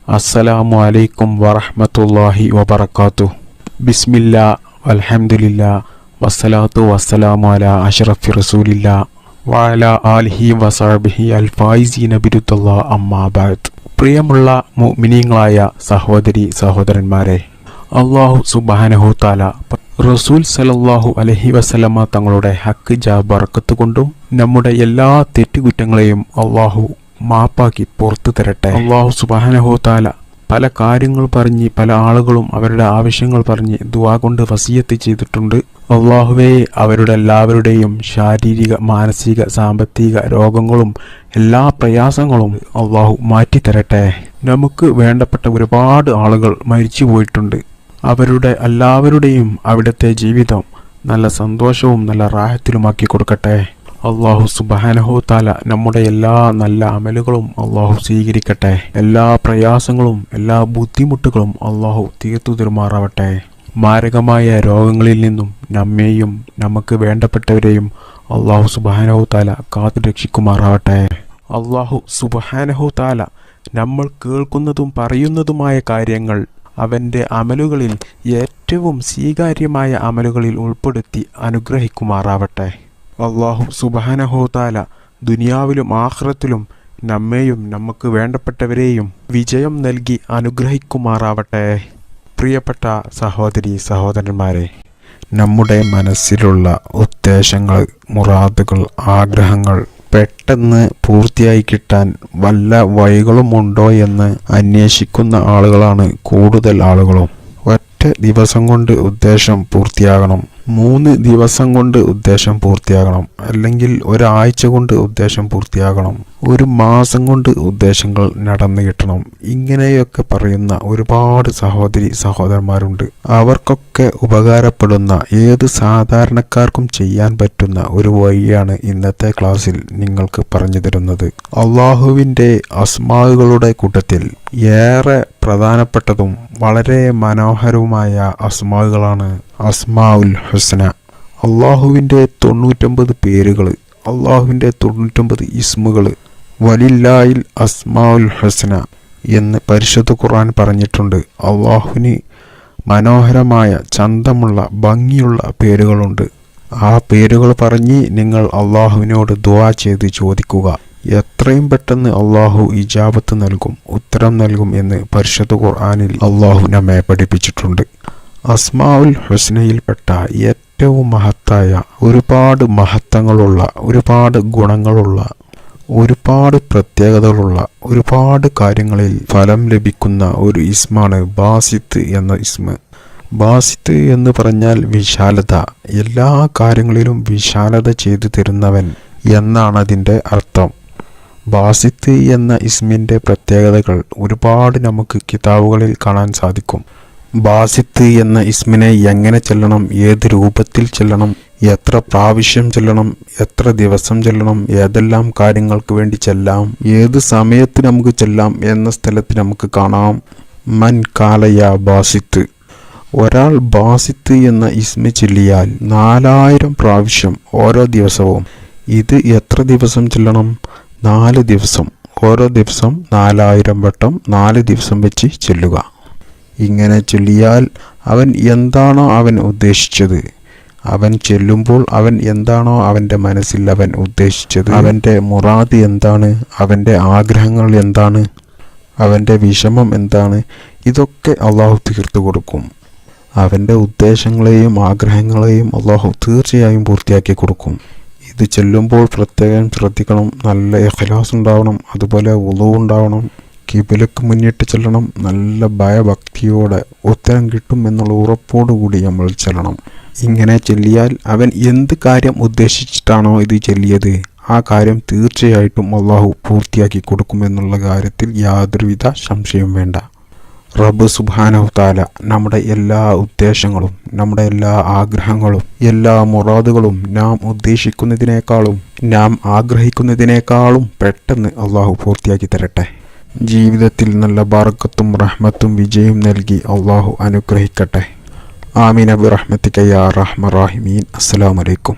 അസ്സലാമു അലൈക്കും വറഹ്മത്തുള്ളാഹി വബറകാതുഹു. ബിസ്മില്ലാ വൽഹംദുലില്ലാ വസ്സലാത്തു വസ്സലാമു അലാ അഷ്റഫി റസൂലില്ലാ വഅലാ ആലിഹി വസഹ്ബിഹി അൽ ഫായിസീന ബിറുദല്ലാഹ് അമ്മാ ബഅദ്. പ്രിയമുള്ള മുഅ്മിനീങ്ങളായ സഹോദരി സഹോദരന്മാരെ, അല്ലാഹു സുബ്ഹാനഹു തആല റസൂൽ സല്ലല്ലാഹു അലൈഹി വസല്ലമ തങ്ങളുടെ ഹക്ക് ബറക്കത്ത് കൊണ്ടും നമ്മുടെ എല്ലാ തെറ്റുകുറ്റങ്ങളെയും അല്ലാഹു മാപ്പാക്കി പുറത്തു തരട്ടെ. അല്ലാഹു സുബ്ഹാനഹു തആല പല കാര്യങ്ങൾ പറഞ്ഞ് പല ആളുകളും അവരുടെ ആവശ്യങ്ങൾ പറഞ്ഞ് ദുആ കൊണ്ട് വസിയത്ത് ചെയ്തിട്ടുണ്ട്. അല്ലാഹുവേ, അവരുടെ എല്ലാവരുടെയും ശാരീരിക, മാനസിക, സാമ്പത്തിക രോഗങ്ങളും എല്ലാ പ്രയാസങ്ങളും അല്ലാഹു മാറ്റിത്തരട്ടെ. നമുക്ക് വേണ്ടപ്പെട്ട ഒരുപാട് ആളുകൾ മരിച്ചു പോയിട്ടുണ്ട്. അവരുടെ എല്ലാവരുടെയും അവിടുത്തെ ജീവിതം നല്ല സന്തോഷവും നല്ല റാഹത്തിലുമാക്കി കൊടുക്കട്ടെ. അല്ലാഹു സുബ്ഹാനഹു തആല നമ്മുടെ എല്ലാ നല്ല അമലുകളും അല്ലാഹു സ്വീകരിക്കട്ടെ. എല്ലാ പ്രയാസങ്ങളും എല്ലാ ബുദ്ധിമുട്ടുകളും അല്ലാഹു തീർത്തു തരുമാറാവട്ടെ. മാരകമായ രോഗങ്ങളിൽ നിന്നും നമ്മെയും നമുക്ക് വേണ്ടപ്പെട്ടവരെയും അല്ലാഹു സുബ്ഹാനഹു തആല കാത്തു രക്ഷിക്കുമാറാവട്ടെ. അല്ലാഹു സുബ്ഹാനഹു തആല നമ്മൾ കേൾക്കുന്നതും പറയുന്നതുമായ കാര്യങ്ങൾ അവൻ്റെ അമലുകളിൽ ഏറ്റവും സ്വീകാര്യമായ അമലുകളിൽ ഉൾപ്പെടുത്തി അനുഗ്രഹിക്കുമാറാവട്ടെ. അല്ലാഹു സുബ്ഹാനഹു തആല ദുനിയാവിലും ആഖിറത്തിലും നമ്മെയും നമുക്ക് വേണ്ടപ്പെട്ടവരെയും വിജയം നൽകി അനുഗ്രഹിക്കുമാറാവട്ടെ. പ്രിയപ്പെട്ട സഹോദരി സഹോദരന്മാരെ, നമ്മുടെ മനസ്സിലുള്ള ഉദ്ദേശങ്ങൾ, മുറാദുകൾ, ആഗ്രഹങ്ങൾ പെട്ടെന്ന് പൂർത്തിയായി കിട്ടാൻ വല്ല വഴികളുമുണ്ടോ എന്ന് അന്വേഷിക്കുന്ന ആളുകളാണ് കൂടുതൽ ആളുകളും. ഒറ്റ ദിവസം കൊണ്ട് ഉദ്ദേശം പൂർത്തിയാകണം, 3 ദിവസം കൊണ്ട് ഉദ്ദേശം പൂർത്തിയാകണം, അല്ലെങ്കിൽ ഒരാഴ്ച കൊണ്ട് ഉദ്ദേശം പൂർത്തിയാകണം, 1 മാസം കൊണ്ട് ഉദ്ദേശങ്ങൾ നടന്നു കിട്ടണം. ഇങ്ങനെയൊക്കെ പറയുന്ന ഒരുപാട് സഹോദരി സഹോദരന്മാരുണ്ട്. അവർക്കൊക്കെ ഉപകാരപ്പെടുന്ന ഏത് സാധാരണക്കാർക്കും ചെയ്യാൻ പറ്റുന്ന ഒരു വഴിയാണ് ഇന്നത്തെ ക്ലാസ്സിൽ നിങ്ങൾക്ക് പറഞ്ഞു തരുന്നത്. അള്ളാഹുവിൻ്റെ അസ്മാകളുടെ കൂട്ടത്തിൽ ഏറെ പ്രധാനപ്പെട്ടതും വളരെ മനോഹരവുമായ അസ്മാകളാണ് അസ്മാഉൽ ഹുസ്ന. അള്ളാഹുവിൻ്റെ 99 പേരുകൾ, അള്ളാഹുവിൻ്റെ 99 ഇസ്മുകൾ, വലില്ലാഹിൽ അസ്മാഉൽ ഹുസ്ന എന്ന് പരിശുദ്ധ ഖുർആൻ പറഞ്ഞിട്ടുണ്ട്. അള്ളാഹുവിന് മനോഹരമായ, ചന്തമുള്ള, ഭംഗിയുള്ള പേരുകളുണ്ട്. ആ പേരുകൾ പറഞ്ഞ് നിങ്ങൾ അള്ളാഹുവിനോട് ദുആ ചെയ്ത് ചോദിക്കുക. എത്രയും പെട്ടെന്ന് അള്ളാഹു ഇജാബത്ത് നൽകും, ഉത്തരം നൽകും എന്ന് പരിശുദ്ധ ഖുർആനിൽ അള്ളാഹു നമ്മെ പഠിപ്പിച്ചിട്ടുണ്ട്. അസ്മാഉൽ ഹുസ്നയിൽപ്പെട്ട ഏറ്റവും മഹത്തായ, ഒരുപാട് മഹത്വങ്ങളുള്ള, ഒരുപാട് ഗുണങ്ങളുള്ള, ഒരുപാട് പ്രത്യേകതകളുള്ള, ഒരുപാട് കാര്യങ്ങളിൽ ഫലം ലഭിക്കുന്ന ഒരു ഇസ്മാണ് ബാസിത്ത് എന്ന ഇസ്മ. ബാസിത്ത് എന്ന് പറഞ്ഞാൽ വിശാലത, എല്ലാ കാര്യങ്ങളിലും വിശാലത ചെയ്തു തരുന്നവൻ എന്നാണ് അതിൻ്റെ അർത്ഥം. ബാസിത്ത് എന്ന ഇസ്മിൻ്റെ പ്രത്യേകതകൾ ഒരുപാട് നമുക്ക് കിതാബുകളിൽ കാണാൻ സാധിക്കും. ബാസിത്ത് എന്ന ഇസ്മിനെ എങ്ങനെ ചെല്ലണം, ഏത് രൂപത്തിൽ ചെല്ലണം, എത്ര പ്രാവശ്യം ചെല്ലണം, എത്ര ദിവസം ചെല്ലണം, ഏതെല്ലാം കാര്യങ്ങൾക്ക് വേണ്ടി ചെല്ലാം, ഏത് സമയത്ത് നമുക്ക് ചെല്ലാം എന്ന സ്ഥലത്ത് നമുക്ക് കാണാം. മൻ കാലയ ബാസിത്ത്, ഒരാൾ ബാസിത്ത് എന്ന ഇസ്മ ചൊല്ലിയാൽ 4000 പ്രാവശ്യം ഓരോ ദിവസവും. ഇത് എത്ര ദിവസം ചെല്ലണം? 4 ദിവസം. ഓരോ ദിവസം 4000 വട്ടം 4 ദിവസം വെച്ച് ചൊല്ലുക. ഇങ്ങനെ ചൊല്ലിയാൽ അവൻ എന്താണോ അവൻ ഉദ്ദേശിച്ചത്, അവൻ ചെല്ലുമ്പോൾ അവൻ എന്താണോ അവൻ്റെ മനസ്സിൽ അവൻ ഉദ്ദേശിച്ചത്, അവൻ്റെ മുറാദ് എന്താണ്, അവൻ്റെ ആഗ്രഹങ്ങൾ എന്താണ്, അവൻ്റെ വിഷമം എന്താണ്, ഇതൊക്കെ അള്ളാഹു തീർത്തു കൊടുക്കും. അവൻ്റെ ഉദ്ദേശങ്ങളെയും ആഗ്രഹങ്ങളെയും അള്ളാഹു തീർച്ചയായും പൂർത്തിയാക്കി കൊടുക്കും. ഇത് ചൊല്ലുമ്പോൾ പ്രത്യേകം ശ്രദ്ധിക്കണം, നല്ല ഇഖ്ലാസ് ഉണ്ടാവണം, അതുപോലെ വുളു ഉണ്ടാവണം, കിബിലക്ക് മുന്നിട്ട് ചെല്ലണം, നല്ല ഭയഭക്തിയോടെ ഉത്തരം കിട്ടും എന്നുള്ള ഉറപ്പോടുകൂടി നമ്മൾ ചെല്ലണം. ഇങ്ങനെ ചൊല്ലിയാൽ അവൻ എന്ത് കാര്യം ഉദ്ദേശിച്ചിട്ടാണോ ഇത് ചൊല്ലിയത്, ആ കാര്യം തീർച്ചയായിട്ടും അള്ളാഹു പൂർത്തിയാക്കി കൊടുക്കുമെന്നുള്ള കാര്യത്തിൽ യാതൊരുവിധ സംശയവും വേണ്ട. റബ്ബ് സുബ്ഹാനഹു തആല നമ്മുടെ എല്ലാ ഉദ്ദേശങ്ങളും, നമ്മുടെ എല്ലാ ആഗ്രഹങ്ങളും, എല്ലാ മുറാദുകളും നാം ഉദ്ദേശിക്കുന്നതിനേക്കാളും നാം ആഗ്രഹിക്കുന്നതിനേക്കാളും പെട്ടെന്ന് അള്ളാഹു പൂർത്തിയാക്കി തരട്ടെ. ജീവിതത്തിൽ നല്ല ബറക്കത്തും റഹ്മത്തും വിജയം നൽകി അള്ളാഹു അനുഗ്രഹിക്കട്ടെ. ആമീൻ ബിറഹ്മതിക യാ അർഹമർ റഹീമീൻ. അസ്സലാമു അലൈക്കും.